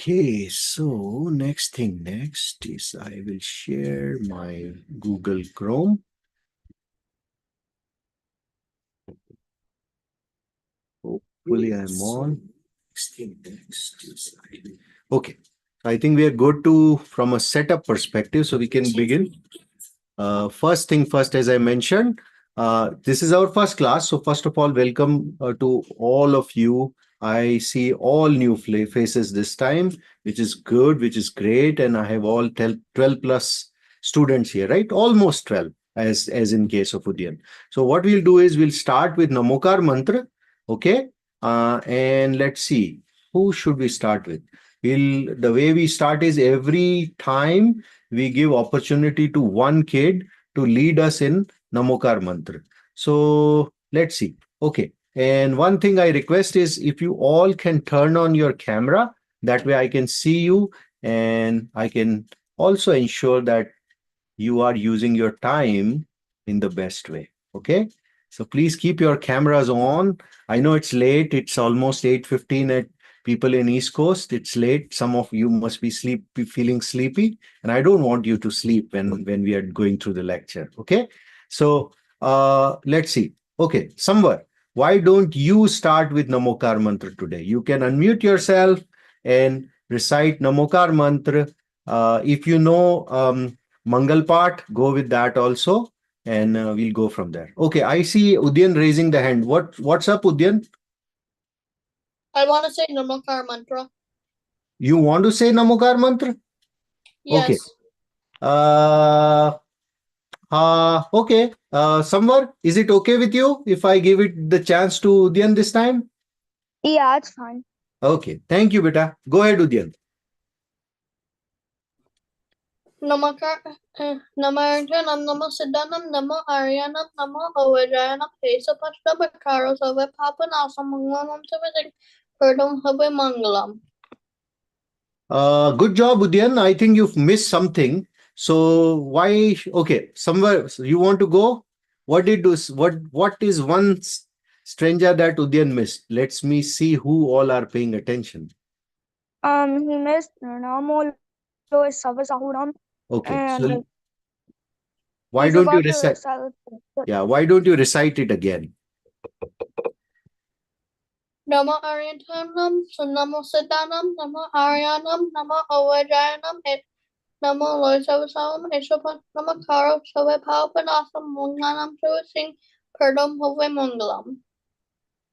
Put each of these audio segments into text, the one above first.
Okay, so next is I will share my Google Chrome. Hopefully I'm on. Next is okay. I think we are good to from a setup perspective, so we can begin. First thing first, as I mentioned, this is our first class. So first of all, welcome to all of you. I see all new faces this time, which is good, which is great. And I have all 12 plus students here, right? Almost 12, as in case of Udian. So what we'll do is we'll start with Namokar Mantra. Okay. And let's see, who should we start with? The way we start is every time we give opportunity to one kid to lead us in Namokar Mantra. So let's see. Okay. And one thing I request is if you all can turn on your camera, that way I can see you and I can also ensure that you are using your time in the best way. Okay. So please keep your cameras on. I know it's late. It's almost 8:15 at people in East Coast. It's late. Some of you must be feeling sleepy. And I don't want you to sleep when we are going through the lecture. Okay. So let's see. Okay. Samvar, why don't you start with Namokar Mantra today? You can unmute yourself and recite Namokar Mantra. If you know Mangal part, go with that also, and we'll go from there. Okay, I see Udyan raising the hand. What's up, Udyan? I want to say Namakar mantra. You want to say Namokar mantra? Okay. Yes. Uh, okay. Samvar, is it okay with you if I give it the chance to Udyan this time? Yeah, it's fine. Okay. Thank you, beta. Go ahead, Udyan. Namakar Namaranjanam Namo Siddhanam Namo Aryanam Namo Avajayanam Hesapashna Bakaro Save Papanasam Mangalam Savasing Perdum Have Mangalam. Good job, Udyan. I think you've missed something. So why? Okay, somewhere you want to go. What did do? What is one stranger that Udyan missed? Let's me see who all are paying attention. He missed Namo Lois Savasahuram, Okay, and so he why don't you forgot to recite? recite it. Yeah, why don't you recite it again? Namo Aryanam Namo Siddhanam Namo Aryanam Namo Avajayanam Namo Loisavasam Hesapashna Bakaro Save Papanasam Mangalam Savasing Perdum Have Mangalam.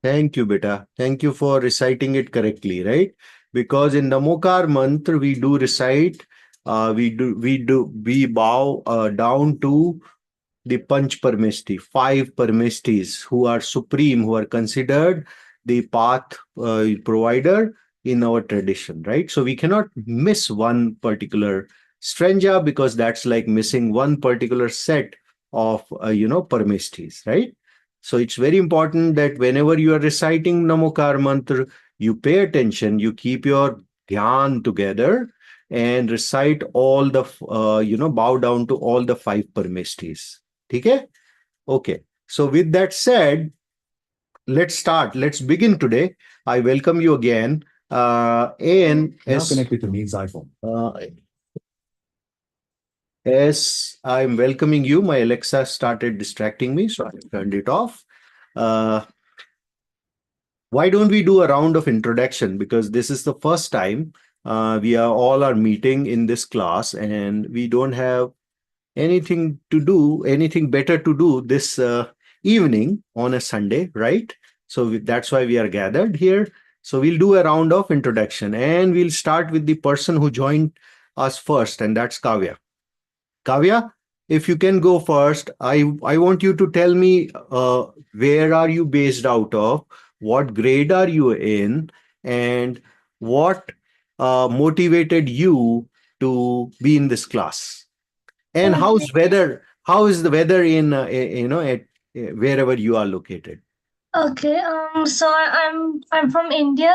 Thank you, beta. Thank you for reciting it correctly, right? Because in Namokar mantra we do recite, we bow down to the Panch Parmeshti, five Parmeshtis who are supreme, who are considered the path provider in our tradition, right? So we cannot miss one particular stranger because that's like missing one particular set of, Parmeshtis, right? So it's very important that whenever you are reciting Namokar mantra, you pay attention, you keep your dhyan together and recite all the, bow down to all the five Parmeshtis. Okay? Okay. So with that said, let's start. Let's begin today. I welcome you again. And Now connected to Neil's iPhone. As I'm welcoming you, my Alexa started distracting me, so I turned it off. Uh, why don't we do a round of introduction? Because this is the first time we are all are meeting in this class, and we don't have anything better to do this evening on a Sunday, right? So that's why we are gathered here. So we'll do a round of introduction and we'll start with the person who joined us first, and that's Kavya. Kavya, if you can go first, I want you to tell me where are you based out of, what grade are you in, and what motivated you to be in this class. And Okay. how is the weather in at wherever you are located? Okay. I'm from India.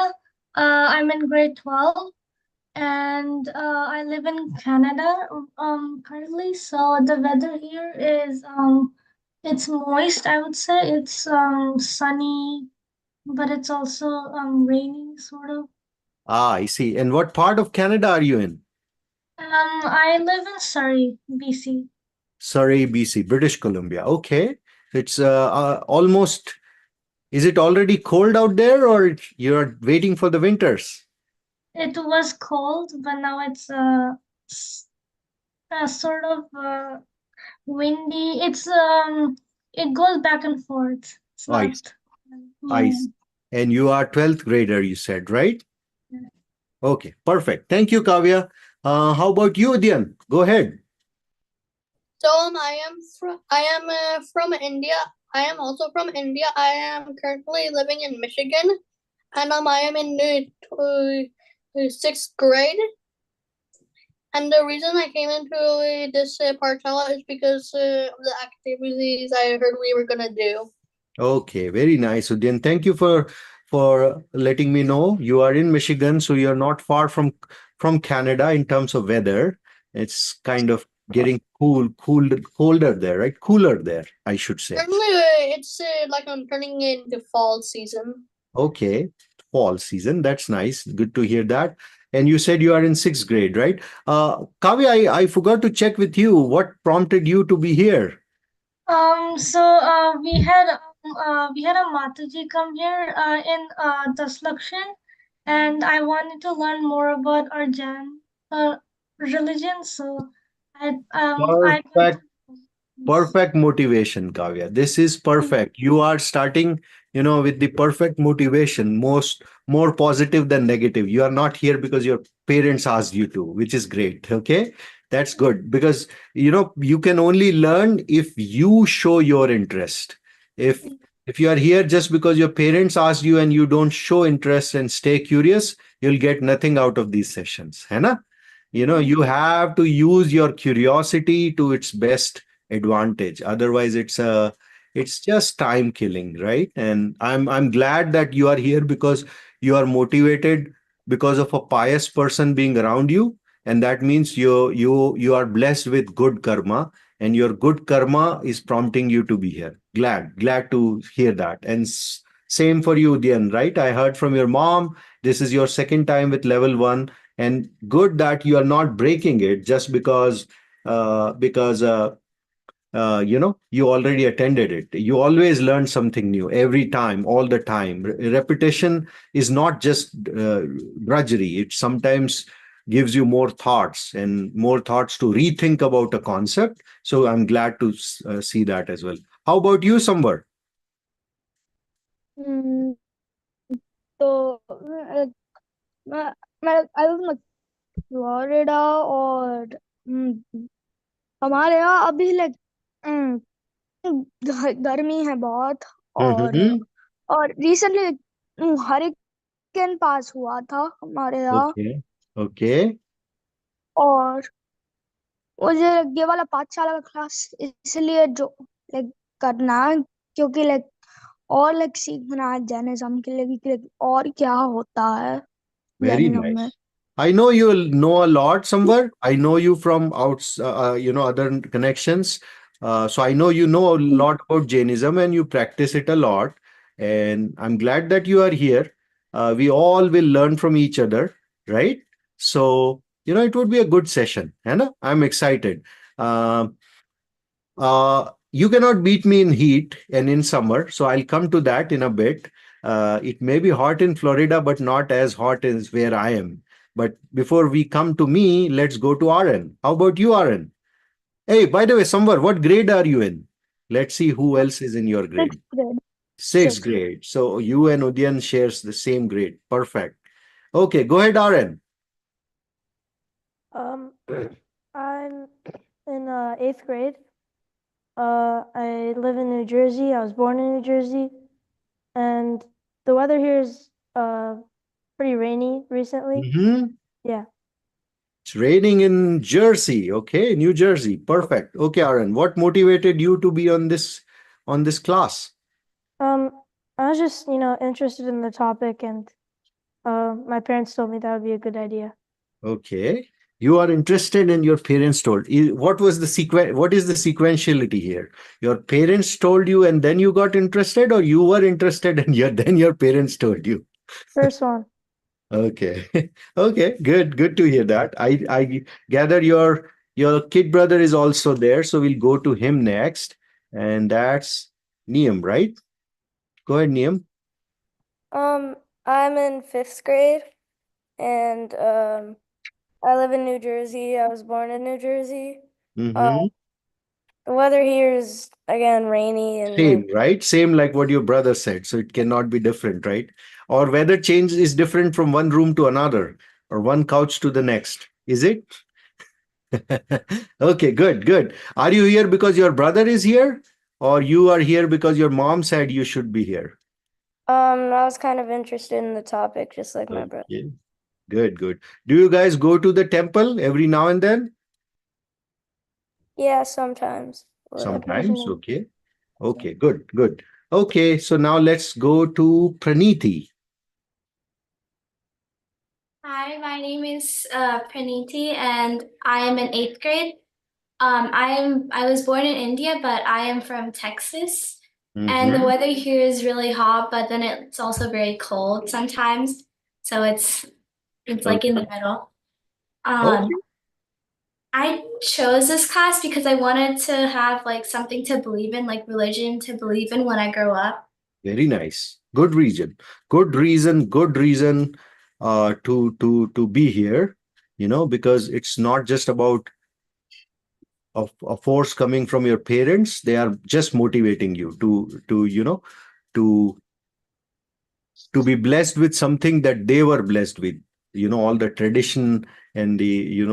I'm in grade 12, and I live in Canada. Currently, so the weather here is it's moist. I would say it's sunny, but it's also raining sort of. Ah, I see. And what part of Canada are you in? I live in Surrey, BC. Surrey, BC, British Columbia. Okay. It's almost, is it already cold out there or you're waiting for the winters? It was cold, but now it's sort of windy. It goes back and forth. It's I, not. I, Yeah. and you are 12th grader, you said, right? Okay, perfect. Thank you, Kavya. How about you, Dian? Go ahead. So I am from India. I am also from India. I am currently living in Michigan, and I am in sixth grade. And the reason I came into this Pathshala is because of the activities I heard we were gonna do. Okay, very nice, Udian. Thank you for letting me know. You are in Michigan, so you're not far from Canada in terms of weather. It's kind of getting colder there, right? Cooler there, I should say. Currently, it's like I'm turning into fall season. Okay, fall season. That's nice. Good to hear that. And you said you are in sixth grade, right? Kavi, I forgot to check with you. What prompted you to be here? So we had a Mataji come here in Daslakshan, and I wanted to learn more about our Jain religion. So I got Perfect. Perfect motivation, Kavya. This is perfect. You are starting, with the perfect motivation, more positive than negative. You are not here because your parents asked you to, which is great. Okay. That's good because you can only learn if you show your interest. If if you are here just because your parents asked you and you don't show interest and stay curious, you'll get nothing out of these sessions. Hai na? You have to use your curiosity to its best advantage, otherwise it's just time killing, right? And I'm glad that you are here because you are motivated because of a pious person being around you, and that means you are blessed with good karma, and your good karma is prompting you to be here. Glad to hear that. And same for you, Dian, right? I heard from your mom this is your second time with level 1, and good that you are not breaking it just because you already attended it. You always learn something new every time, all the time. Repetition is not just drudgery. It sometimes gives you more thoughts and more thoughts to rethink about a concept. So I'm glad to see that as well. How about you, Samvar? हम्म, तो मैं I was in Florida और हमारे यहाँ अभी like गर्मी है बहुत Mm-hmm. और रिसेंटली हरिकेन पास हुआ था हमारे यहाँ Okay. Okay. और मुझे ये वाला पाठशाला का क्लास इसलिए जो लाइक करना है क्योंकि लाइक और लाइक सीखना है जैनिज्म के लिए कि like, और क्या होता है Very जैनिज्म में nice. I know you'll know a lot somewhere. I know you from other connections. So I know you know a lot about Jainism and you practice it a lot. And I'm glad that you are here. We all will learn from each other, right? So, it would be a good session. And I'm excited. Um you cannot beat me in heat and in summer, so I'll come to that in a bit. It may be hot in Florida, but not as hot as where I am. But before we come to me, let's go to RN. How about you, RN? Hey, by the way, Samvar, what grade are you in? Let's see who else is in your grade. Six grade Sixth six grade. So you and Udyan shares the same grade. Perfect. Okay, go ahead, RN. Um, I'm in eighth grade. I live in New Jersey. I was born in New Jersey, and the weather here is pretty rainy recently. Mhm. Yeah. It's raining in Jersey. Okay, New Jersey. Perfect. Okay, Aaron, what motivated you to be on this class? I was just interested in the topic, and my parents told me that would be a good idea. Okay. You are interested and your parents told. What was the what is the sequentiality here? Your parents told you and then you got interested, or you were interested and then your parents told you? First one. Okay. Okay, good to hear that. I gather your kid brother is also there, so we'll go to him next, and that's Niam, right? Go ahead, Niam. I'm in fifth grade, and I live in New Jersey. I was born in New Jersey. Mm-hmm. The weather here is again rainy and Same, windy. right? Same like what your brother said, so it cannot be different, right? Or weather change is different from one room to another, or one couch to the next. Is it? Okay, good. Are you here because your brother is here, or you are here because your mom said you should be here? I was kind of interested in the topic, just like my brother. Okay, good. Do you guys go to the temple every now and then? Yeah, sometimes. Sometimes, okay. Okay, good. Okay, so now let's go to Praniti. Hi, my name is Praniti, and I am in eighth grade. I was born in India, but I am from Texas, and the Mm-hmm. weather here is really hot, but then it's also very cold sometimes. So it's like in Okay. the middle. Um, Okay. I chose this class because I wanted to have like something to believe in, like religion to believe in when I grow up. Very nice. Good reason. Good reason to be here, because it's not just about a force coming from your parents. They are just motivating you to to be blessed with something that they were blessed with. All the tradition and the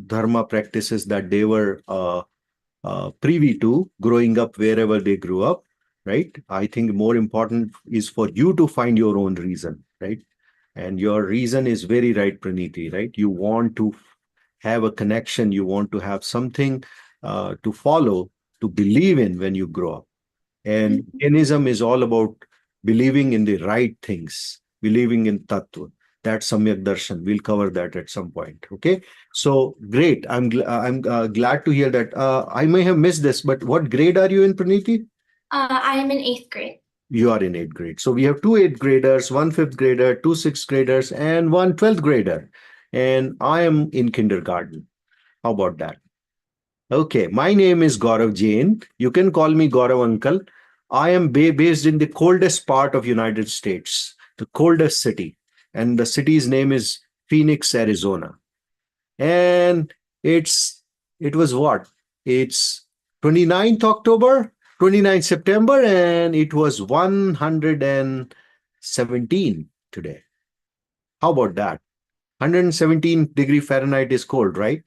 dharma practices that they were privy to growing up wherever they grew up, right? I think more important is for you to find your own reason, right? And your reason is very right, Praniti, right? You want to have a connection, you want to have something to follow, to believe in when you grow up. And Jainism is all about believing in the right things, believing in Tattva. That's Samyak Darshan. We'll cover that at some point. Okay. So great. I'm glad to hear that. I may have missed this, but what grade are you in, Praniti? I am in eighth grade. You are in eighth grade. So we have two eighth graders, one fifth grader, two sixth graders, and one 12th grader. And I am in kindergarten. How about that? Okay, my name is Gaurav Jain. You can call me Gaurav Uncle. I am based in the coldest part of United States, the coldest city, and the city's name is Phoenix, Arizona. And it was what? It's 29th October, 29th September, and it was 117 today. How about that? 117-degree Fahrenheit is cold, right?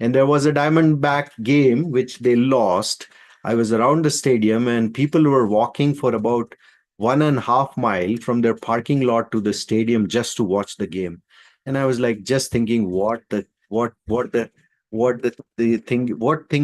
And there was a Diamondback game which they lost. I was around the stadium and people were walking for about 1.5 miles from their parking lot to the stadium just to watch the game. And I was like just thinking what thing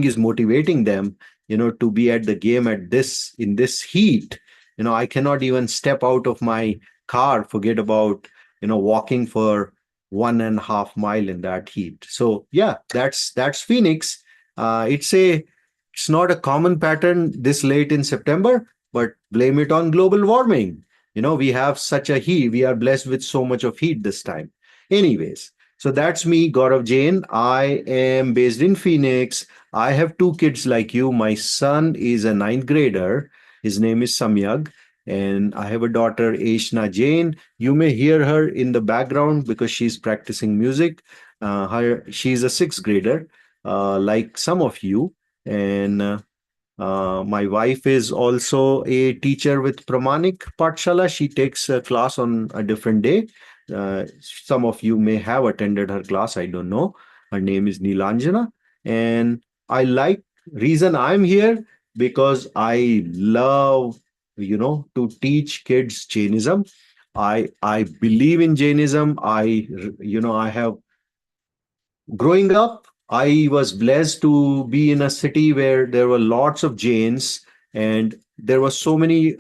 is motivating them, to be at the game at this in this heat. I cannot even step out of my car, forget about walking for 1.5 mile in that heat. So yeah, that's Phoenix. It's not a common pattern this late in September, but blame it on global warming. We have such a heat. We are blessed with so much of heat this time. Anyways, so that's me, Gaurav Jain. I am based in Phoenix. I have two kids like you. My son is a ninth grader. His name is Samyag. And I have a daughter, Aishna Jain. You may hear her in the background because she's practicing music. She's a sixth grader, like some of you. And my wife is also a teacher with Pramanik Pathshala. She takes a class on a different day. Some of you may have attended her class. I don't know. Her name is Nilanjana. And I like reason I'm here because I love, to teach kids Jainism. I believe in Jainism. I have growing up, I was blessed to be in a city where there were lots of Jains, and there was so many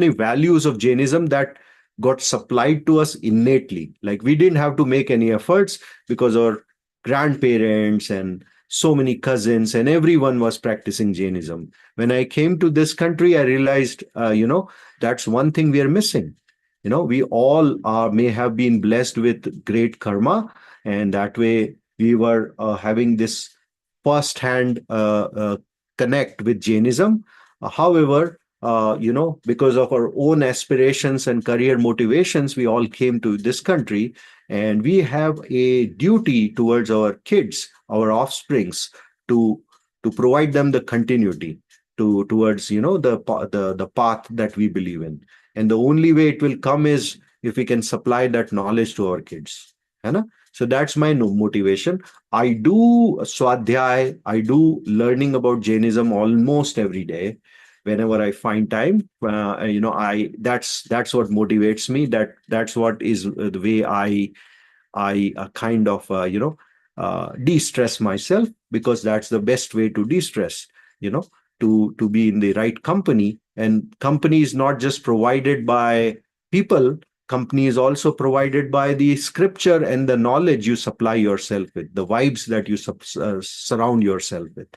values of Jainism that got supplied to us innately. Like we didn't have to make any efforts because our grandparents and so many cousins and everyone was practicing Jainism. When I came to this country, I realized, that's one thing we are missing. We all may have been blessed with great karma, and that way we were having this first-hand connect with Jainism. However, because of our own aspirations and career motivations, we all came to this country, and we have a duty towards our kids, our offsprings, to provide them the continuity towards the path that we believe in. And the only way it will come is if we can supply that knowledge to our kids. है ना? So that's my motivation. I do swadhyay, I do learning about Jainism almost every day. Whenever I find time, I that's what motivates me. That's what is the way I kind of de-stress myself, because that's the best way to de-stress. You know, to be in the right company, and company is not just provided by people. Company is also provided by the scripture and the knowledge you supply yourself with, the vibes that you surround yourself with,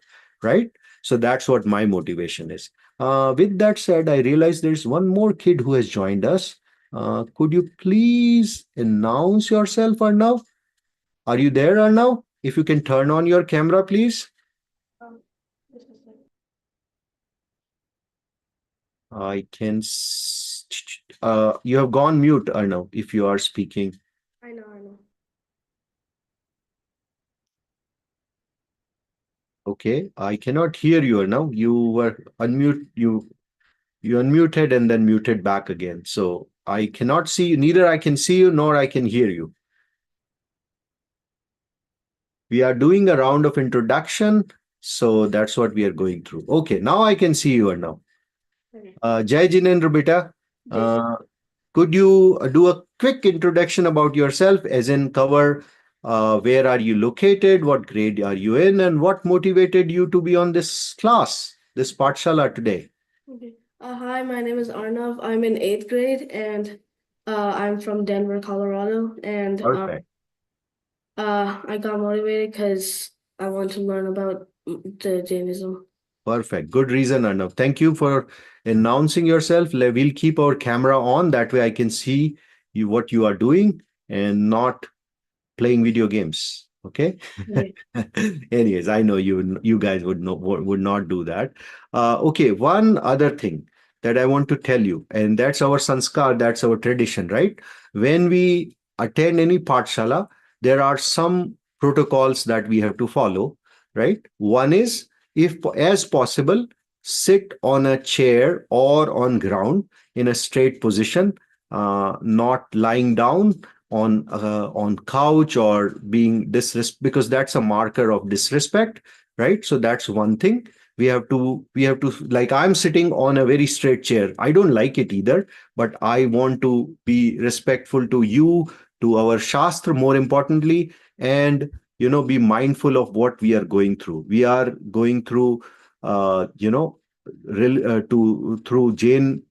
right? So that's what my motivation is. With that said, I realize there's one more kid who has joined us. Could you please announce yourself, Arnav? Are you there, Arnav? If you can turn on your camera, please. I can. You have gone mute, Arnav, if you are speaking. I know. Okay, I cannot hear you, Arnav. You were unmute. You unmuted and then muted back again. So I cannot see you. Neither I can see you nor I can hear you. We are doing a round of introduction, so that's what we are going through. Okay, now I can see you, Arnav. Jai Jinendra Beta. Could you do a quick introduction about yourself, as in cover where are you located, what grade are you in, and what motivated you to be on this class, this Pathshala today? Okay. Hi, my name is Arnav. I'm in 8th grade, and I'm from Denver, Colorado. And Perfect. I got motivated because I want to learn about the Jainism. Perfect. Good reason, Arnav. Thank you for announcing yourself. We'll keep our camera on. That way I can see you what you are doing and not playing video games. Okay. Okay. Anyways, I know you guys would not do that. Okay, one other thing that I want to tell you, and that's our sanskar, that's our tradition, right? When we attend any Pathshala, there are some protocols that we have to follow, right? One is, if as possible, sit on a chair or on ground in a straight position, not lying down on couch or being disrespect, because that's a marker of disrespect, right? So that's one thing. We have to, like, I'm sitting on a very straight chair. I don't like it either, but I want to be respectful to you, to our shastra, more importantly, and be mindful of what we are going through. We are going through through Jain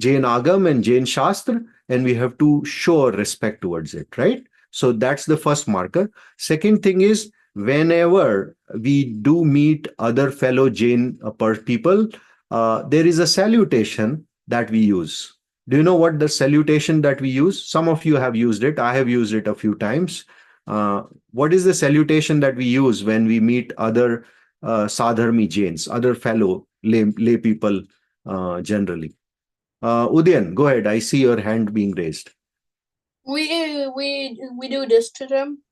Agam and Jain Shastra, and we have to show respect towards it, right? So that's the first marker. Second thing is, whenever we do meet other fellow Jain people, there is a salutation that we use. Do you know what the salutation that we use? Some of you have used it. I have used it a few times. What is the salutation that we use when we meet other Sadharmi Jains, other fellow lay people generally? Udayan, go ahead. I see your hand being raised. We do this to them.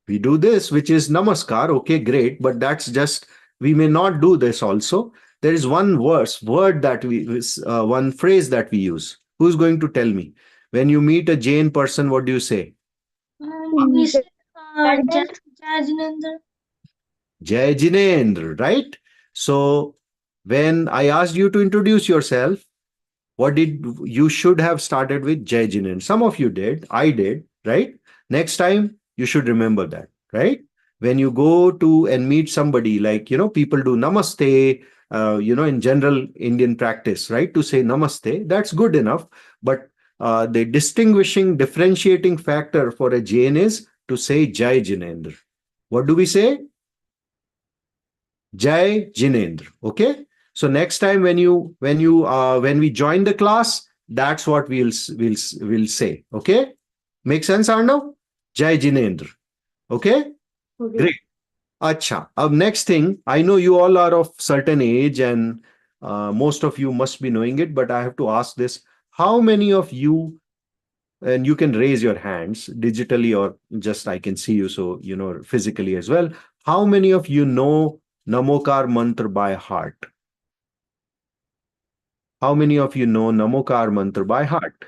We do this, which is namaskar. Okay, great. But that's just, we may not do this also. There is one word that one phrase that we use. Who's going to tell me? When you meet a Jain person, what do you say? We say Jai Jinendra. Jai Jinendra, right? So when I asked you to introduce yourself, what did you should have started with? Jai Jinendra. Some of you did. I did, right? Next time you should remember that, right? When you go to and meet somebody, like, people do namaste, in general Indian practice, right? To say namaste, that's good enough. But the differentiating factor for a Jain is to say Jai Jinendra. What do we say? Jai Jinendra. Okay. So next time when we join the class, That's what we'll say. Okay? Make sense, Arnav? Jai Jinendra. Okay? Okay. Great. Acha. Next thing, I know you all are of certain age and most of you must be knowing it, but I have to ask this. How many of you, and you can raise your hands digitally or just I can see you, so you know physically as well. How many of you know Namokar mantra by heart? How many of you know Namokar mantra by heart?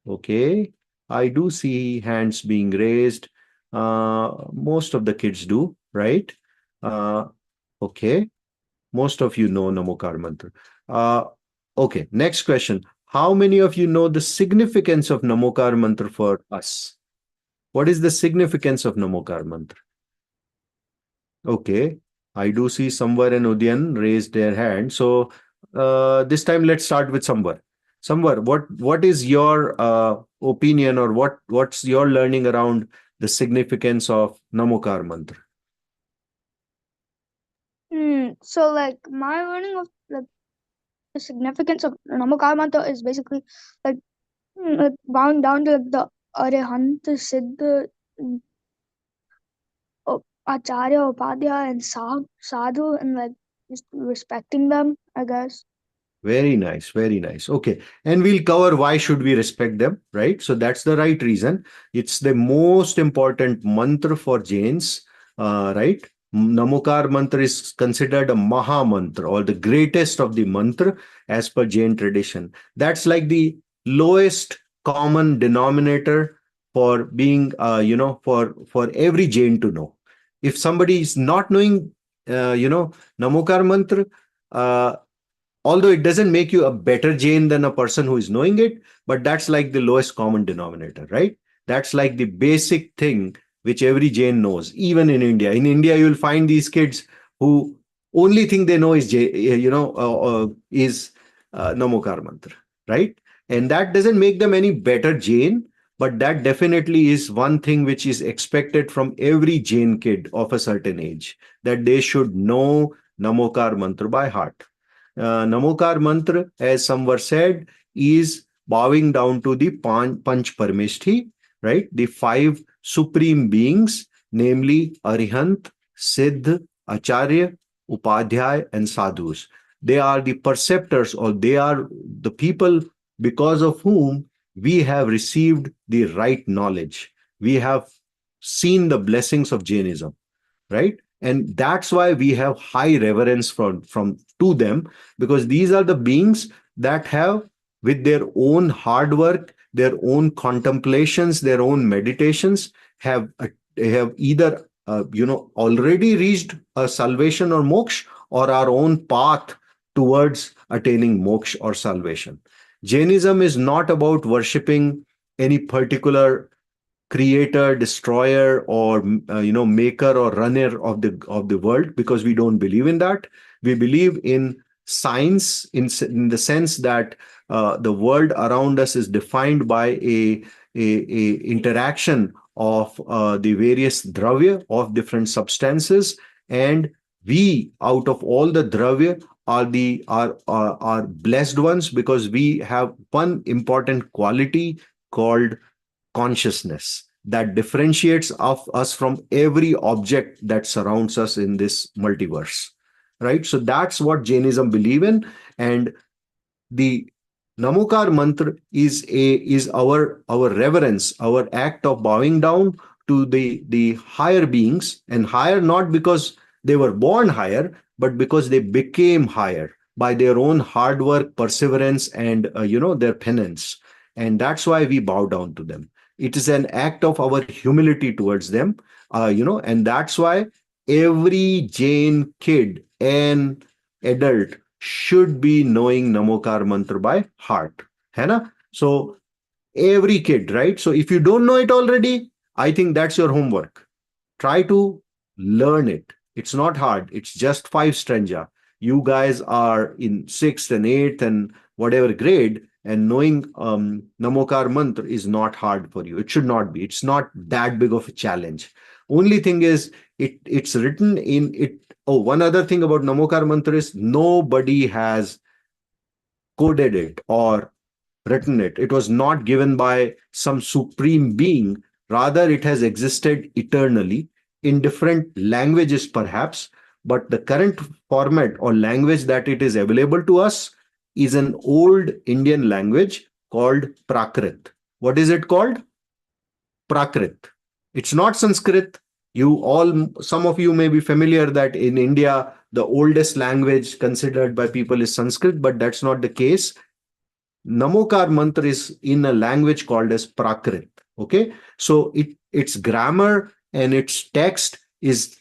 Okay, I do see hands being raised. Most of the kids do, right? Uh, okay, most of you know Namokar mantra. Uh, okay, next question. How many of you know the significance of Namokar mantra for us? What is the significance of Namokar mantra? Okay, I do see Samvar and Udyan raised their hand. So this time let's start with Samvar. Samvar, what is your opinion or what's your learning around the significance of Namokar mantra? So like my learning of like the significance of Namakar mantra is basically like, like bowing down to like the Arihant, Siddha, Acharya, Upadhyaya, and Sadhu, and like just respecting them, I guess. Very nice, very nice. Okay. And we'll cover why should we respect them, right? So that's the right reason. It's the most important mantra for Jains, right? Namokar mantra is considered a Maha mantra or the greatest of the mantra as per Jain tradition. That's like the lowest common denominator for being, for every Jain to know. If somebody is not knowing, Namokar mantra, uh, although it doesn't make you a better Jain than a person who is knowing it, but that's like the lowest common denominator, right? That's like the basic thing which every Jain knows, even in India. In India, you'll find these kids who only thing they know is Namokar mantra, right? And that doesn't make them any better Jain, but that definitely is one thing which is expected from every Jain kid of a certain age, that they should know Namokar mantra by heart. Namokar mantra, as some were said, is bowing down to the Panch Parmeshthi, right? The five supreme beings, namely Arihant, Siddh, Acharya, Upadhyay, and Sadhus. They are the perceptors, or they are the people because of whom we have received the right knowledge. We have seen the blessings of Jainism, right? And that's why we have high reverence from to them, because these are the beings that have, with their own hard work, their own contemplations, their own meditations, have either already reached a salvation or moksha, or our own path towards attaining moksha or salvation. Jainism is not about worshipping any particular creator, destroyer, or maker or runner of the world, because we don't believe in that. We believe in science in the sense that the world around us is defined by a interaction of the various dravya of different substances, and we, out of all the dravya, are blessed ones, because we have one important quality called consciousness that differentiates of us from every object that surrounds us in this multiverse, right? So that's what Jainism believe in. And the Namokar mantra is our reverence, our act of bowing down to the higher beings, and higher not because they were born higher, but because they became higher by their own hard work, perseverance, and their penance. And that's why we bow down to them. It is an act of our humility towards them, and that's why every Jain kid and adult should be knowing Namokar mantra by heart. है ना? So every kid, right? So if you don't know it already, I think that's your homework. Try to learn it. It's not hard. It's just 5 stanza. You guys are in 6th and 8th and whatever grade, and knowing Namokar mantra is not hard for you. It should not be. It's not that big of a challenge. Only thing is, it's written in it. Oh, one other thing about Namokar mantra is nobody has coded it or written it. It was not given by some supreme being. Rather, it has existed eternally in different languages, perhaps. But the current format or language that it is available to us is an old Indian language called Prakrit. What is it called? Prakrit. It's not Sanskrit. Some of you may be familiar that in India, the oldest language considered by people is Sanskrit, but that's not the case. Namokar mantra is in a language called as Prakrit. Okay, so its grammar and its text is,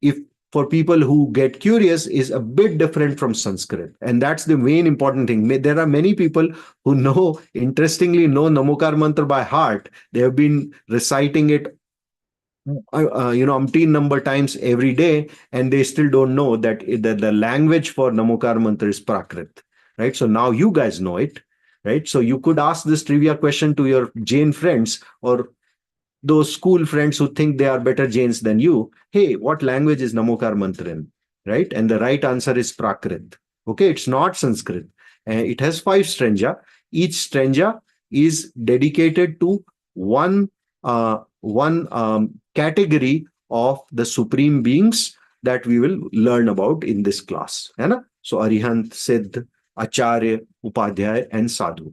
if for people who get curious, is a bit different from Sanskrit, and that's the main important thing. There are many people who interestingly know Namokar mantra by heart. They have been reciting it umpteen number times every day, and they still don't know that the language for Namokar mantra is Prakrit, right? So now you guys know it, right? So you could ask this trivia question to your Jain friends or those school friends who think they are better Jains than you. Hey, what language is Namokar mantra in? Right? And the right answer is Prakrit. Okay, it's not Sanskrit. It has 5 stanza. Each stanza is dedicated to one category of the supreme beings that we will learn about in this class. है ना? So Arihant, Siddh, Acharya, Upadhyay, and Sadhu.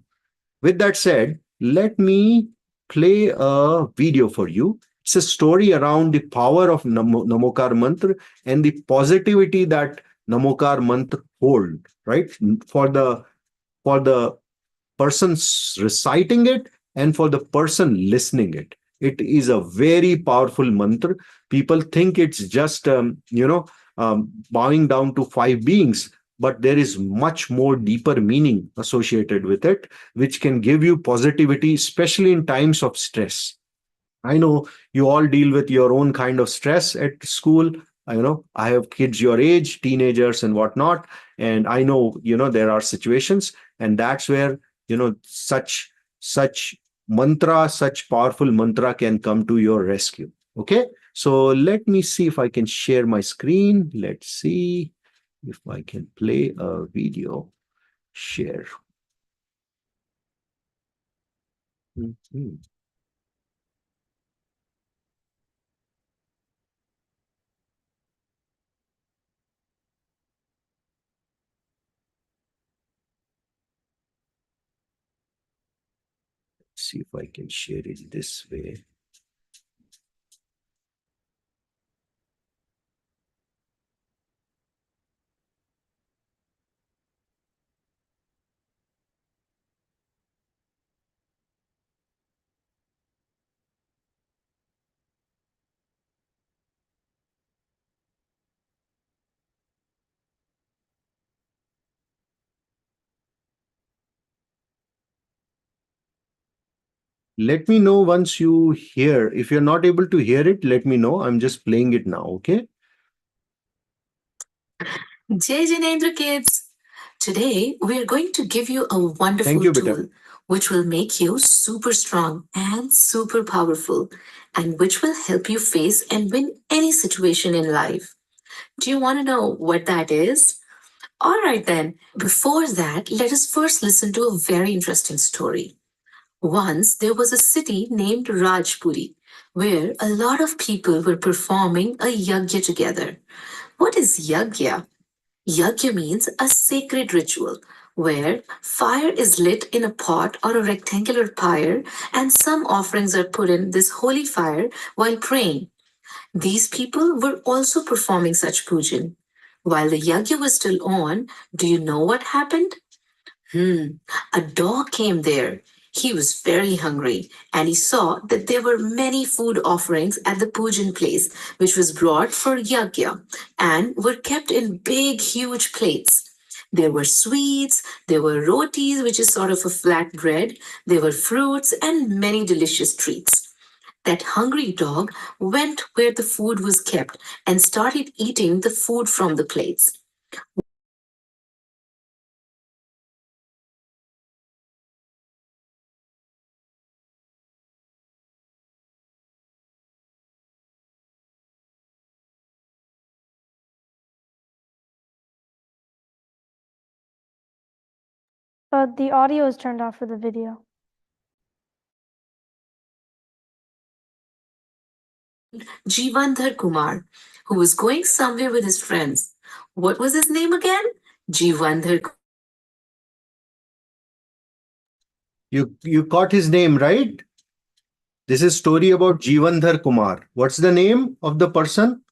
With that said, let me play a video for you. It's a story around the power of Namokar Mantra and the positivity that Namokar Mantra hold, right? For the person reciting it and for the person listening it. It is a very powerful mantra. People think it's just bowing down to 5 beings, but there is much more deeper meaning associated with it, which can give you positivity, especially in times of stress. I know you all deal with your own kind of stress at school. I have kids your age, teenagers and whatnot, and I know there are situations, and that's where such mantra, such powerful mantra can come to your rescue. Okay, so let me see if I can share my screen. Let's see if I can play a video. Share. Mhm. See if I can share it this way. Let me know once you hear. If you're not able to hear it, let me know. I'm just playing it now, okay? Jai Janendra kids! Today, we're going to give you a wonderful tool which will make you super strong and super powerful, and which will help you face and win any situation in life. Do you want to know what that is? All right, then. Before that, let us first listen to a very interesting story. Once there was a city named Rajpuri where a lot of people were performing a yagya together. What is yagya? Yagya means a sacred ritual where fire is lit in a pot or a rectangular pyre and some offerings are put in this holy fire while praying. These people were also performing such pujan. While the yagya was still on, do you know what happened? A dog came there. He was very hungry and he saw that there were many food offerings at the pujan place, which was brought for yagya and were kept in big, huge plates. There were sweets, there were rotis, which is sort of a flat bread, there were fruits, and many delicious treats. That hungry dog went where the food was kept and started eating the food from the plates. The audio is turned off for the video. Jivandhar Kumar, who was going somewhere with his friends. What was his name again? Jivandhar. You caught his name, right? This is story about Jivandhar Kumar. What's the name of the person?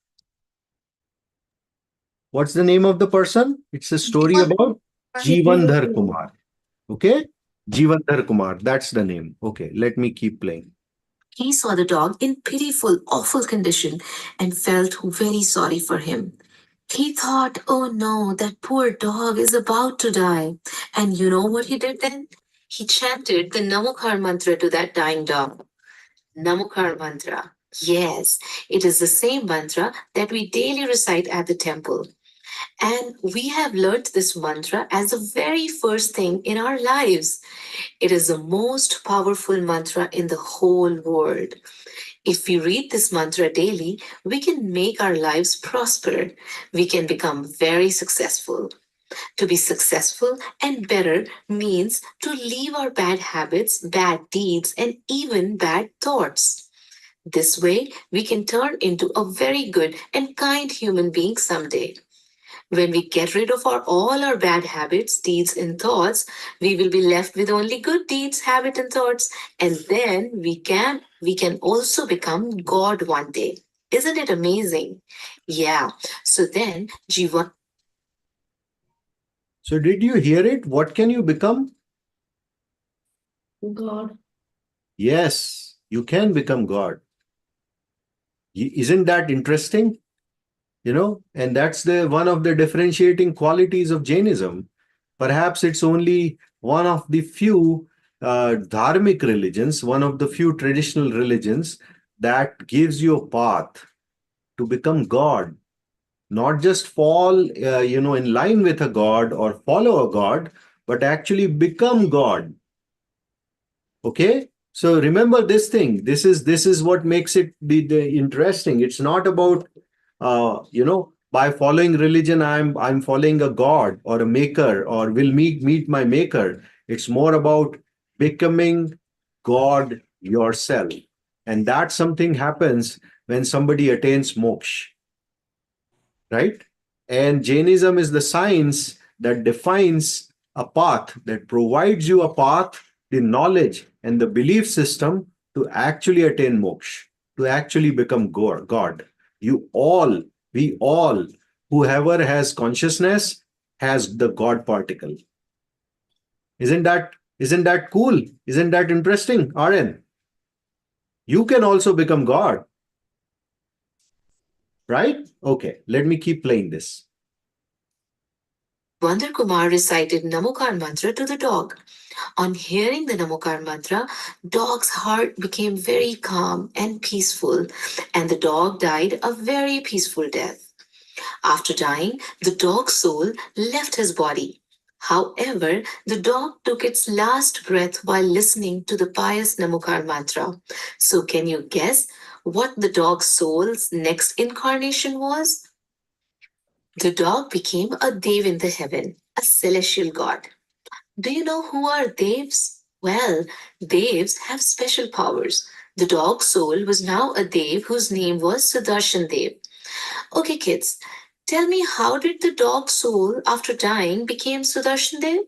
What's the name of the person? It's a story about Jivandhar Kumar. Okay? Jivandhar Kumar. That's the name. Okay, let me keep playing. He saw the dog in pitiful, awful condition and felt very sorry for him. He thought, oh no, that poor dog is about to die. And you know what he did then? He chanted the Namokar mantra to that dying dog. Namokar mantra. Yes, it is the same mantra that we daily recite at the temple. And we have learnt this mantra as the very first thing in our lives. It is the most powerful mantra in the whole world. If we read this mantra daily, we can make our lives prosper. We can become very successful. To be successful and better means to leave our bad habits, bad deeds, and even bad thoughts. This way, we can turn into a very good and kind human being someday. When we get rid of all our bad habits, deeds, and thoughts, we will be left with only good deeds, habits, and thoughts. And then we can also become God one day. Isn't it amazing? Yeah. So then Jiva. So did you hear it? What can you become? God. Yes, you can become God. Isn't that interesting? And that's the one of the differentiating qualities of Jainism. Perhaps it's only one of the few dharmic religions, one of the few traditional religions that gives you a path to become God, not just fall, in line with a God or follow a God, but actually become God. Okay, so remember this thing. This is what makes it the interesting. It's not about by following religion, I'm following a god or a maker or will meet my maker. It's more about becoming God yourself. And that something happens when somebody attains moksha, right? And Jainism is the science that defines a path, that provides you a path, the knowledge and the belief system to actually attain moksha, to actually become God. We all, whoever has consciousness has the God particle. Isn't that cool? Isn't that interesting, RN? You can also become God. Right? Okay, let me keep playing this. Vandar Kumar recited Namokar mantra to the dog. On hearing the Namokar mantra, dog's heart became very calm and peaceful, and the dog died a very peaceful death. After dying, the dog's soul left his body. However, the dog took its last breath while listening to the pious Namokar mantra. So, can you guess what the dog's soul's next incarnation was? The dog became a Dev in the heaven, a celestial god. Do you know who are Devs? Well, Devs have special powers. The dog's soul was now a Dev whose name was Sudarshan Dev. Okay, kids, tell me, how did the dog's soul after dying became Sudarshan Dev?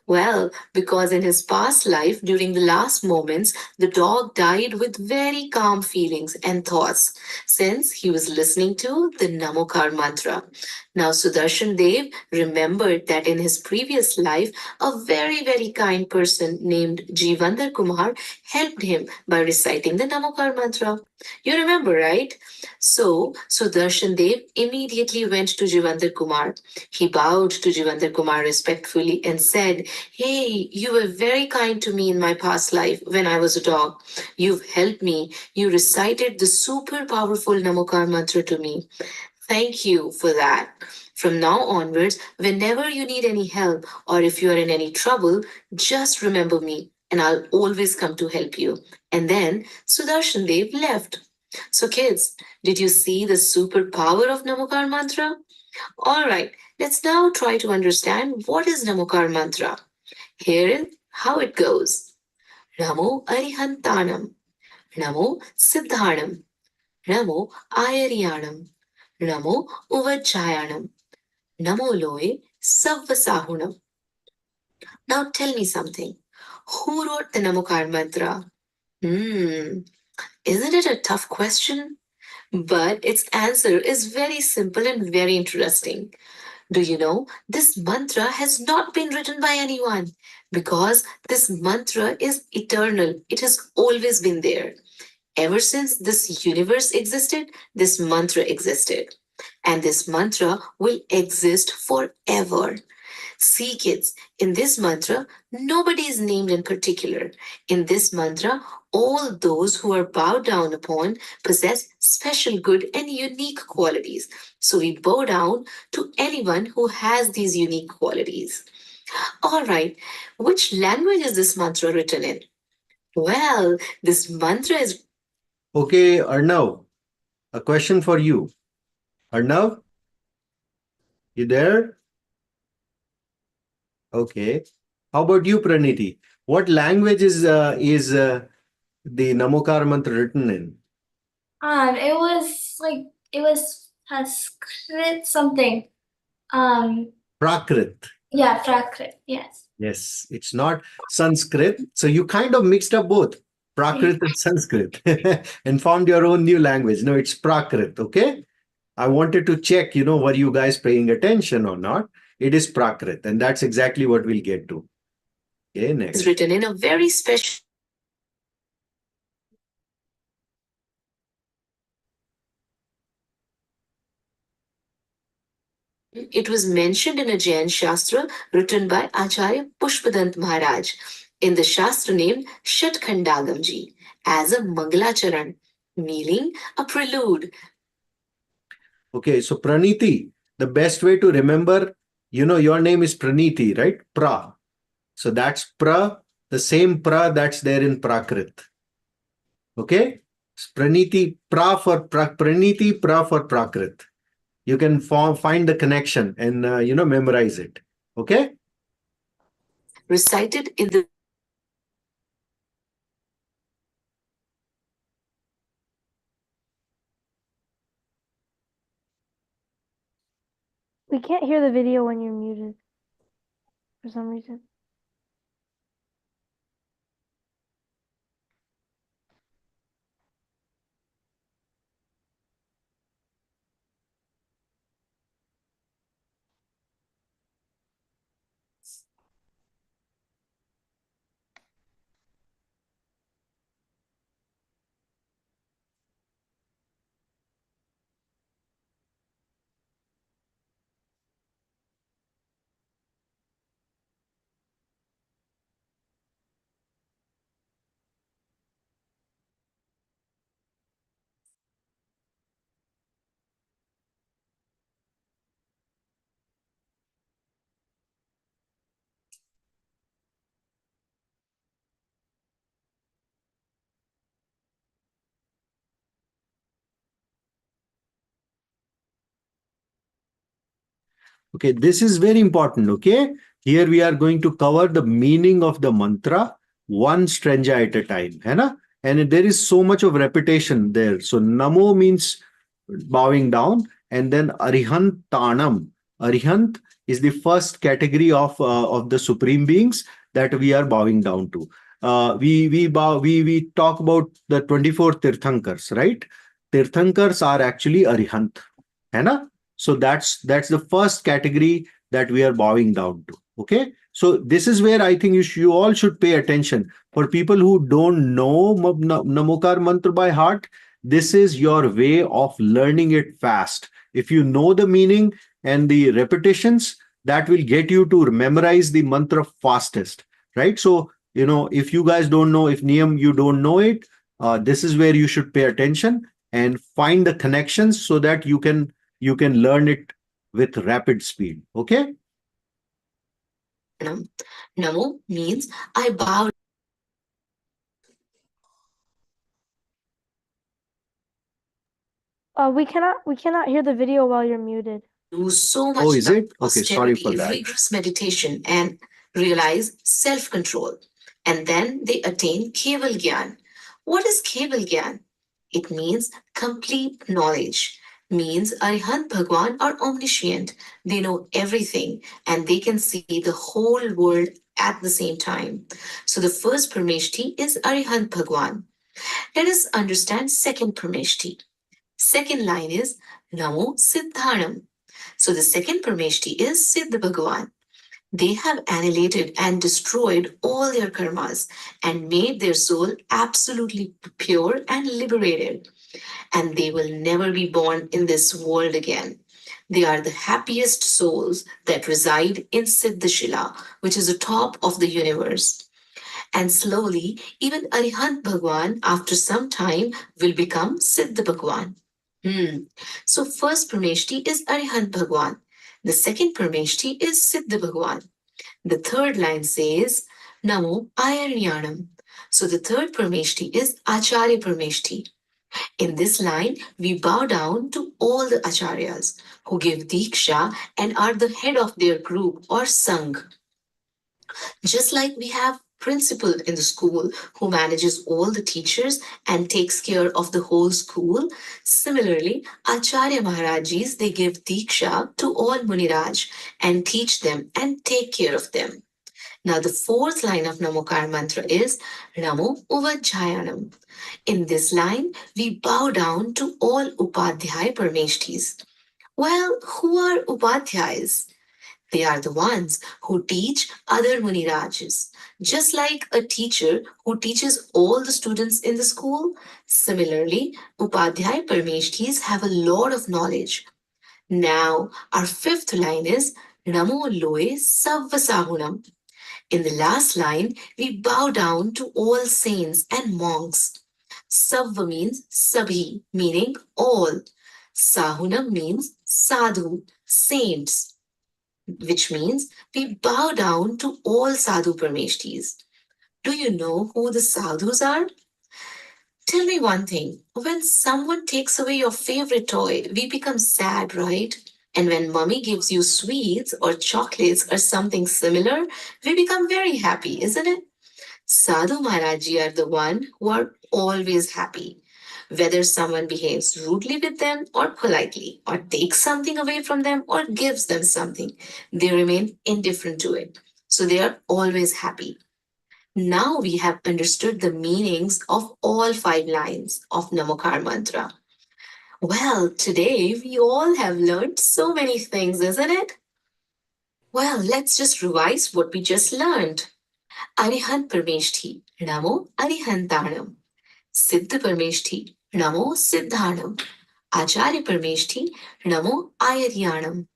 Well, because in his past life, during the last moments, the dog died with very calm feelings and thoughts, since he was listening to the Namokar mantra. Now, Sudarshan Dev remembered that in his previous life, a very, very kind person named Jivandar Kumar helped him by reciting the Namokar mantra. You remember, right? So, Sudarshan Dev immediately went to Jivandar Kumar. He bowed to Jivandar Kumar respectfully and said, hey, you were very kind to me in my past life when I was a dog. You've helped me. You recited the super powerful Namokar mantra to me. Thank you for that. From now onwards, whenever you need any help or if you are in any trouble, just remember me and I'll always come to help you. And then Sudarshan Dev left. So, kids, did you see the superpower of Namokar mantra? All right, let's now try to understand what is Namokar mantra. Here is how it goes. Namo Arihantanam. Namo Siddhanam. Namo Ayaryanam. Namo Uvajjayanam. Namo Loe Savvasahunam. Now tell me something. Who wrote the Namokar mantra? Isn't it a tough question? But its answer is very simple and very interesting. Do you know this mantra has not been written by anyone because this mantra is eternal. It has always been there. Ever since this universe existed, this mantra existed. And this mantra will exist forever. See, kids, in this mantra, nobody is named in particular. In this mantra, all those who are bowed down upon possess special good and unique qualities. So we bow down to anyone who has these unique qualities. All right, which language is this mantra written in? Well, this mantra is. Okay, Arnav, a question for you. Arnav, you there? Okay. How about you, Praniti? What language is the Namokar mantra written in? It was Sanskrit something. Prakrit. Yeah, Prakrit. Yes. Yes, it's not Sanskrit. So you kind of mixed up both Prakrit and Sanskrit and found your own new language. No, it's Prakrit. Okay. I wanted to check, were you guys paying attention or not? It is Prakrit, and that's exactly what we'll get to. Okay, next. Is written in a very special. It was mentioned in a Jain Shastra written by Acharya Pushpadant Maharaj in the Shastra named Shatkhandagamji as a Mangalacharan, meaning a prelude. Okay, so Praniti, the best way to remember, your name is Praniti, right? Pra. So that's pra, the same pra that's there in Prakrit. Okay? Praniti, pra for Praniti, pra for Prakrit. You can find the connection and, memorize it. Okay? Recited in the We can't hear the video when you're muted for some reason. Okay, this is very important. Okay, here we are going to cover the meaning of the mantra one stanza at a time. Hai na? And there is so much of repetition there. So Namo means bowing down, and then Arihant Tanam. Arihant is the first category of the supreme beings that we are bowing down to. We talk about the 24 Tirthankars, right? Tirthankars are actually Arihant. Hai na? So that's the first category that we are bowing down to. Okay. So this is where I think you all should pay attention. For people who don't know Namokar mantra by heart, this is your way of learning it fast. If you know the meaning and the repetitions, that will get you to memorize the mantra fastest. Right. So, if you guys don't know, if Niyam, you don't know it, this is where you should pay attention and find the connections so that you can learn it with rapid speed. Okay. Namo means I bow. We cannot hear the video while you're muted. Do so much. Oh, is it? Okay, sorry for that. Rigorous meditation, and realize self-control, and then they attain Keval Gyan. What is Keval Gyan? It means complete knowledge, means Arihant Bhagwan are omniscient. They know everything and they can see the whole world at the same time. So the first Parmeshti is Arihant Bhagwan. Let us understand second Parmeshti. Second line is Namo Siddhanam. So the second Parmeshti is Siddha Bhagwan. They have annihilated and destroyed all their karmas and made their soul absolutely pure and liberated. And they will never be born in this world again. They are the happiest souls that reside in Siddhashila, which is the top of the universe. And slowly, even Arihant Bhagwan, after some time, will become Siddha Bhagwan. So, first Parmeshti is Arihant Bhagwan. The second Parmeshti is Siddha Bhagwan. The third line says Namo Ayaryanam. So, the third Parmeshti is Acharya Parmeshti. In this line, we bow down to all the acharyas who give diksha and are the head of their group or sangh. Just like we have principal in the school who manages all the teachers and takes care of the whole school, similarly, Acharya Maharajis, they give diksha to all Muniraj and teach them and take care of them. Now, the fourth line of Namokar mantra is Namo Uvajjayanam. In this line, we bow down to all Upadhyay Parmeshtis. Well, who are Upadhyayas? They are the ones who teach other Munirajas. Just like a teacher who teaches all the students in the school, similarly, Upadhyay Parmeshtis have a lot of knowledge. Now, our fifth line is Namo Loe Savvasahunam. In the last line, we bow down to all saints and monks. Savva means sabhi, meaning all. Sahunam means sadhu, saints, which means we bow down to all sadhu parmeshtis. Do you know who the sadhus are? Tell me one thing. When someone takes away your favorite toy, we become sad, right? And when mommy gives you sweets or chocolates or something similar, we become very happy, isn't it? Sadhu Maharaji are the one who are always happy. Whether someone behaves rudely with them or politely, or takes something away from them or gives them something, they remain indifferent to it. So they are always happy. Now we have understood the meanings of all 5 lines of Namokar mantra. Well, today we all have learned so many things, isn't it? Well, let's just revise what we just learned. Arihant Parmeshti, Namo Arihantanam. Siddha Parmeshti, Namo Siddhanam. Acharya Parmeshti, Namo Ayaryanam.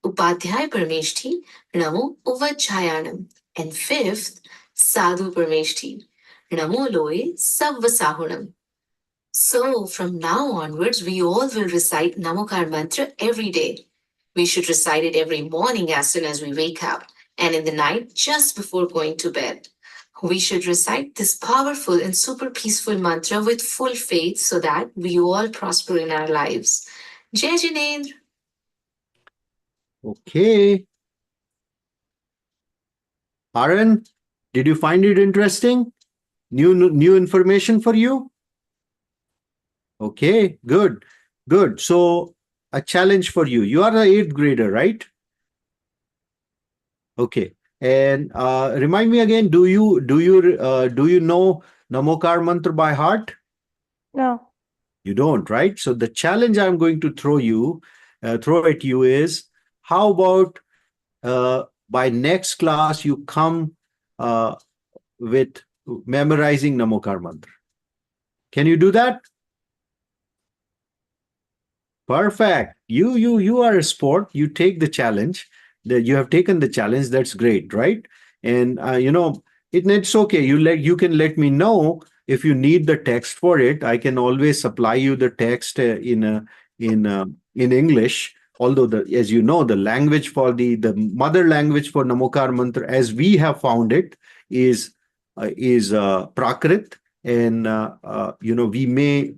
Upadhyay Parmeshti, Namo Uvajjayanam. And fifth, Sadhu Parmeshti, Namo Loe Savvasahunam. So, from now onwards, we all will recite Namokar mantra every day. We should recite it every morning as soon as we wake up, and in the night just before going to bed. We should recite this powerful and super peaceful mantra with full faith so that we all prosper in our lives. Jai Jinendra. Okay. Aaron, did you find it interesting? New information for you? Okay, good. Good. So a challenge for you. You are the 8th grader, right? Okay. And remind me again, do you know Namokar mantra by heart? No. You don't, right? So the challenge I'm going to throw at you is, how about by next class you come with memorizing Namokar mantra? Can you do that? Perfect. You are a sport. You take the challenge. That you have taken the challenge. That's great, right? And it's okay. You can let me know if you need the text for it. I can always supply you the text in English. Although as you know, the language for the mother language for Namokar mantra, as we have found it, is Prakrit, and we may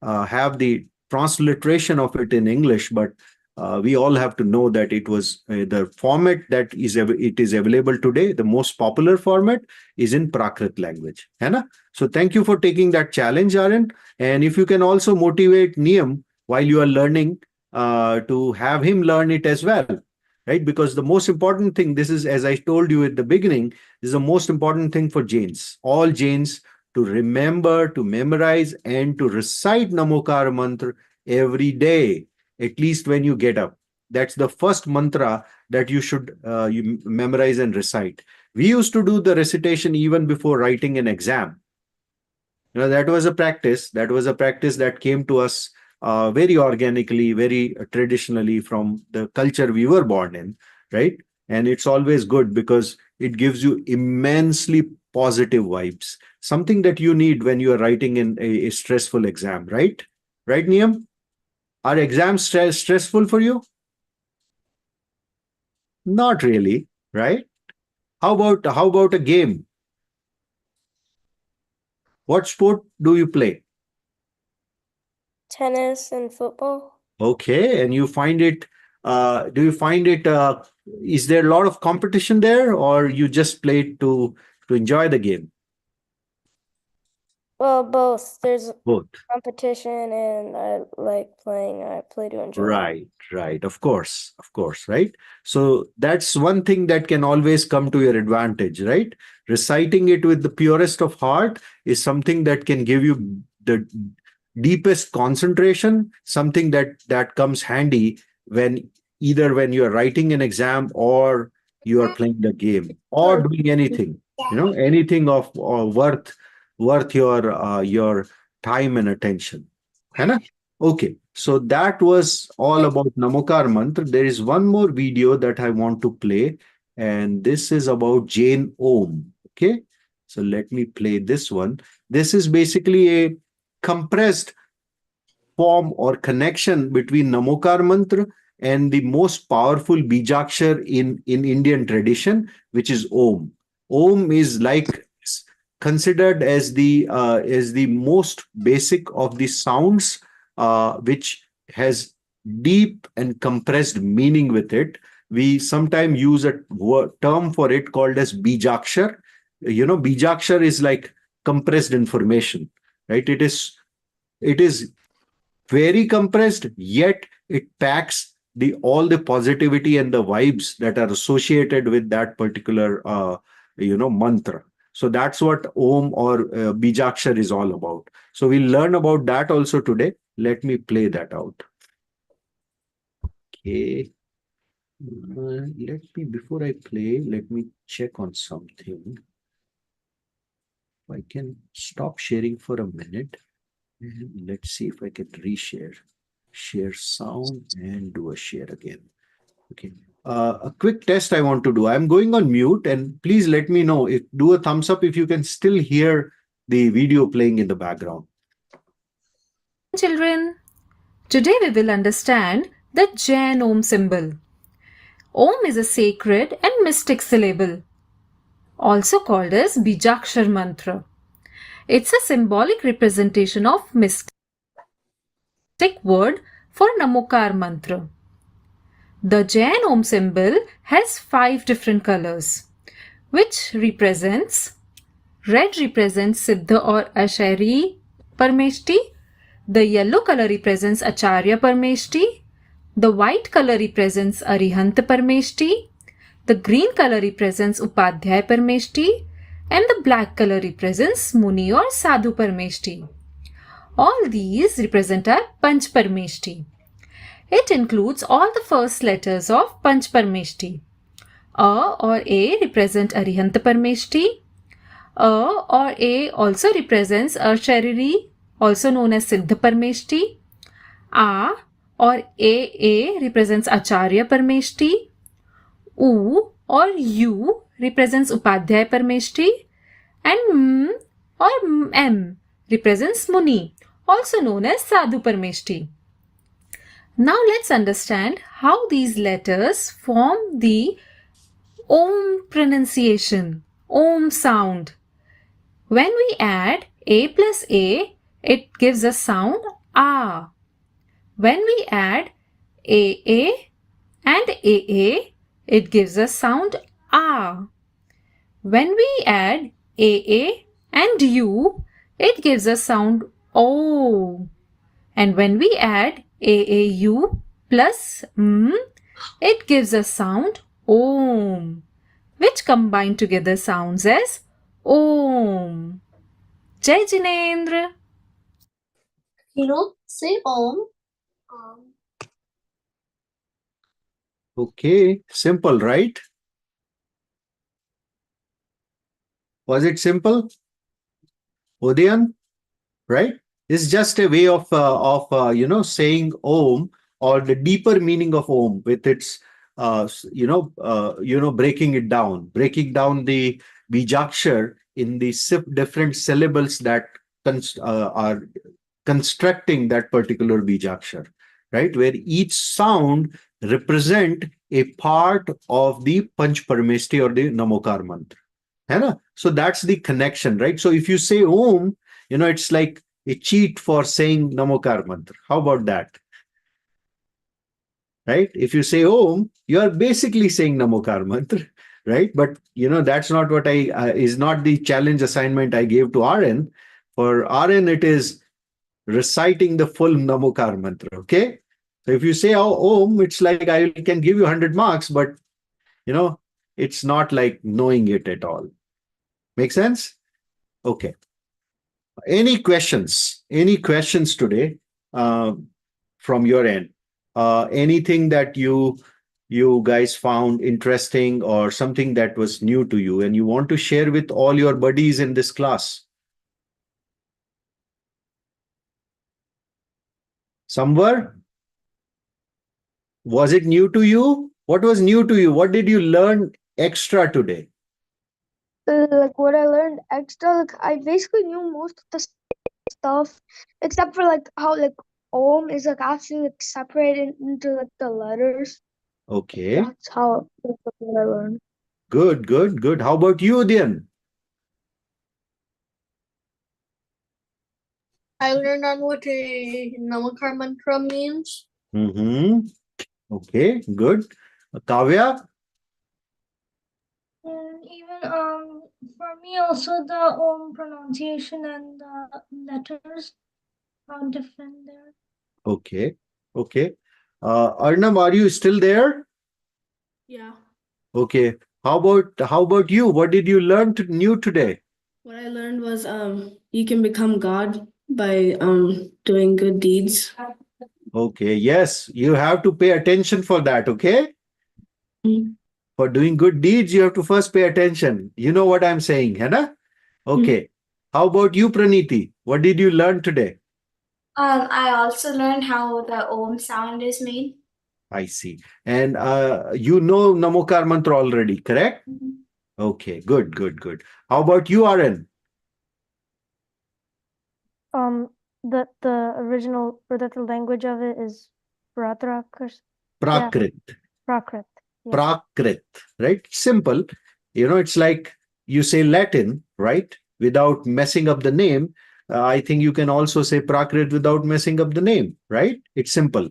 have the transliteration of it in English, but we all have to know that it was the format that it is available today. The most popular format is in Prakrit language. है ना? So thank you for taking that challenge, Aryan. And if you can also motivate Niyam while you are learning, to have him learn it as well, right? Because the most important thing, this is, as I told you at the beginning, is the most important thing for Jains, all Jains, to remember, to memorize, and to recite Namokar mantra every day, at least when you get up. That's the first mantra that you should you memorize and recite. We used to do the recitation even before writing an exam. That was a practice. That was a practice that came to us very organically, very traditionally from the culture we were born in, right? And it's always good because it gives you immensely positive vibes, something that you need when you are writing in a stressful exam, right? Right, Niyam? Are exams stressful for you? Not really, right? How about a game? What sport do you play? Tennis and football. Okay, and you find it, do you find it, is there a lot of competition there, or you just play it to enjoy the game? Well, both. There's Both. competition and I like playing. I play to enjoy. Right. Of course, right? So that's one thing that can always come to your advantage, right? Reciting it with the purest of heart is something that can give you the deepest concentration, something that comes handy when either when you are writing an exam or you are playing the game or doing anything, anything of worth your time and attention. है ना? Okay, so that was all about Namokar Mantra. There is one more video that I want to play, and this is about Jain Om. Okay, so let me play this one. This is basically a compressed form or connection between Namokar Mantra and the most powerful Bijakshar in Indian tradition, which is Om. Om is like considered as the most basic of the sounds, which has deep and compressed meaning with it. We sometimes use a term for it called as Bijakshar. Bijakshar is like compressed information, right? It is very compressed, yet it packs all the positivity and the vibes that are associated with that particular mantra. So that's what Om or Bijakshar is all about. So we'll learn about that also today. Let me play that out. Okay. Before I play, let me check on something. I can stop sharing for a minute. And let's see if I can reshare. Share sound and do a share again. Okay. A quick test I want to do. I'm going on mute, and please let me know do a thumbs up if you can still hear the video playing in the background. Children, today we will understand the Jain Om symbol. Om is a sacred and mystic syllable, also called as Bijakshar mantra. It's a symbolic representation of mystic word for Namokar mantra. The Jain Om symbol has 5 different colors, which represents red represents Siddha or Ashari Parmeshti, the yellow color represents Acharya Parmeshti, the white color represents Arihant Parmeshti, the green color represents Upadhyay Parmeshti, and the black color represents Muni or Sadhu Parmeshti. All these represent our Panch Parmeshti. It includes all the first letters of Panch Parmeshti. A or A represent Arihant Parmeshti. A or A also represents Ashariri, also known as Siddha Parmeshti. A or A represents Acharya Parmeshti. U or U represents Upadhyay Parmeshti. And M or M represents Muni, also known as Sadhu Parmeshti. Now let's understand how these letters form the Om pronunciation, Om sound. When we add A plus A, it gives a sound A. When we add AA and AA, it gives a sound A. When we add AA and U, it gives a sound O. And when we add AAU plus it gives a sound OM, which combined together sounds as OM. Jai Jinendra. Say Om. Okay, simple, right? Was it simple? Udayan, right? It's just a way of saying Om, or the deeper meaning of Om with its breaking down the bijakshar in the different syllables that are constructing that particular bijakshar, right? Where each sound represent a part of the Panch Parameshti or the Namokar mantra. है ना? So that's the connection, right? So if you say Om, it's like a cheat for saying Namokar mantra. How about that? Right? If you say Om, you are basically saying Namokar mantra, right? But that's not what is not the challenge assignment I gave to RN. For RN, it is reciting the full Namokar mantra. Okay. So if you say Om, it's like I can give you 100 marks, but it's not like knowing it at all. Make sense? Okay. Any questions? Any questions today from your end? Anything that you guys found interesting or something that was new to you and you want to share with all your buddies in this class? Somewhere? Was it new to you? What was new to you? What did you learn extra today? Like what I learned extra, like I basically knew most of the stuff except for like how like Om is like actually like separated into like the letters. Okay. That's how that's what I learned. Good, good, good. How about you, Dian? I learned on what a Namakar mantra means. Okay, good. Kavya? And even for me also the Om pronunciation and the letters are different there. Okay, okay. Arnab, are you still there? Yeah. Okay. How about you? What did you learn new today? What I learned was you can become God by doing good deeds. Okay, yes, you have to pay attention for that, okay? For doing good deeds, you have to first pay attention. You know what I'm saying, Hannah? Okay. How about you, Praniti? What did you learn today? I also learned how the Om sound is made. I see. And you know Namokar mantra already, correct? Okay, good, good, good. How about you, RN? The original or the language of it is Prakrit. Prakrit. Prakrit. Yeah. Prakrit, right? Simple. It's like you say Latin, right? Without messing up the name. I think you can also say Prakrit without messing up the name, right? It's simple.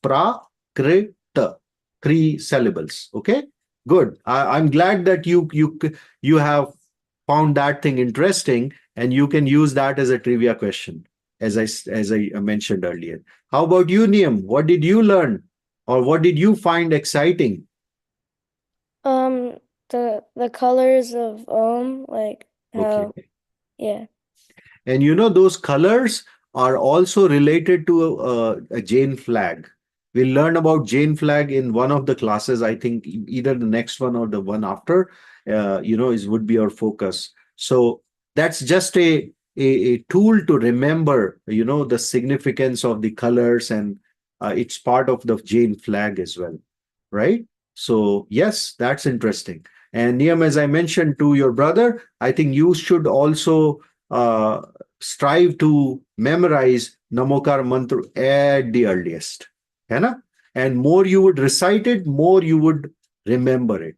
Prakrit. 3 syllables. Okay, good. I'm glad that you have found that thing interesting and you can use that as a trivia question, as I mentioned earlier. How about you, Niyam? What did you learn or what did you find exciting? The colors of like how Okay. yeah. And those colors are also related to a Jain flag. We'll learn about Jain flag in one of the classes. I think either the next one or the one after, would be our focus. So that's just a tool to remember, the significance of the colors, and it's part of the Jain flag as well, right? So yes, that's interesting. And Niyam, as I mentioned to your brother, I think you should also uh, strive to memorize Namokar mantra at the earliest. है ना? And more you would recite it, more you would remember it.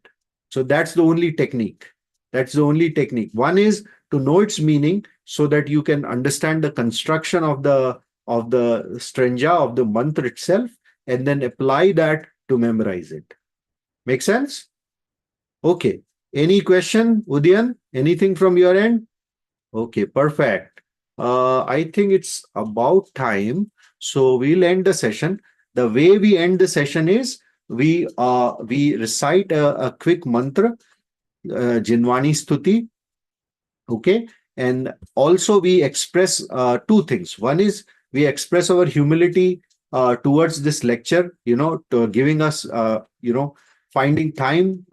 So that's the only technique. That's the only technique. One is to know its meaning so that you can understand the construction of the stringa of the mantra itself. and then apply that to memorize it. Make sense? Okay. Any question, Udayan? Anything from your end? Okay, perfect. I think it's about time. So we'll end the session. The way we end the session is we recite a quick mantra, Jinwani Stuti. Okay. And also we express two things. One is we express our humility towards this lecture, to giving us, finding time,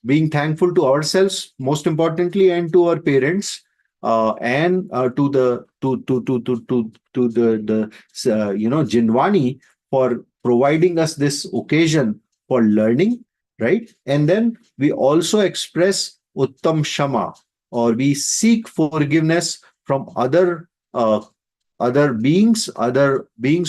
being thankful to ourselves, most importantly, and to our parents, and to the Jinwani for providing us this occasion for learning, right? And then we also express Uttam Shama, or we seek forgiveness from other beings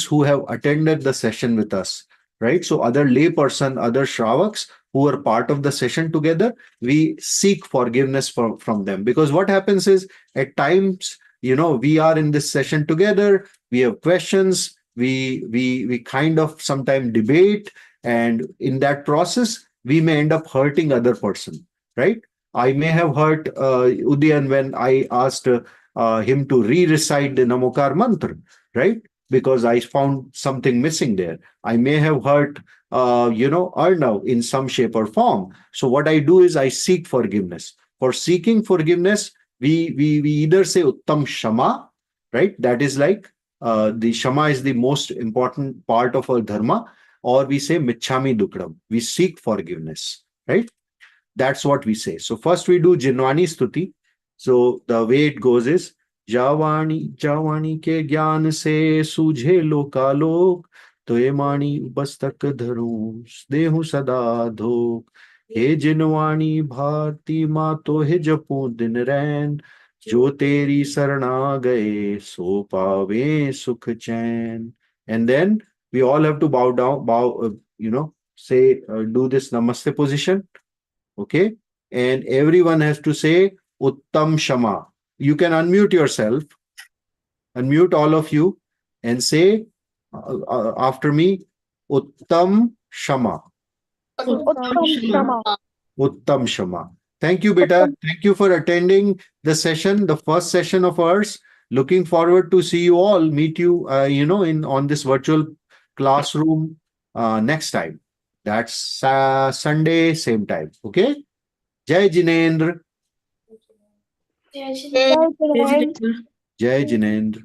who have attended the session with us, right? So other layperson, other Shravaks who are part of the session together, we seek forgiveness from them. Because what happens is, at times, we are in this session together, we have questions, we kind of sometimes debate, and in that process, we may end up hurting other person, right? I may have hurt Udayan when I asked him to re-recite the Namokar mantra, right? Because I found something missing there. I may have hurt, Arnav in some shape or form. So what I do is I seek forgiveness. For seeking forgiveness, we either say Uttam Shama, right? That is like the Shama is the most important part of our dharma, or we say Michhami Dukram. We seek forgiveness, right? That's what we say. So first we do Jinwani Stuti. So the way it goes is Javani Javani ke gyan se sujhe lokalok toye mani upastak dharu dehu sada dhok हे जिनवाणी भारती माँ तो हे जपू दिन रैन जो तेरी शरणा गए सो पावे सुख चैन. And then we all have to bow down, say, do this namaste position. Okay. And everyone has to say Uttam Shama. You can unmute yourself, unmute all of you, and say after me, Uttam Shama. Uttam Shama. Uttam Shama. Thank you, beta. Thank you for attending the session, the first session of ours. Looking forward to see you all, meet you, in on this virtual classroom next time. That's Sunday, same time. Okay. Jai Jinendra. There's Jai Jinendra. Jai Jinendra.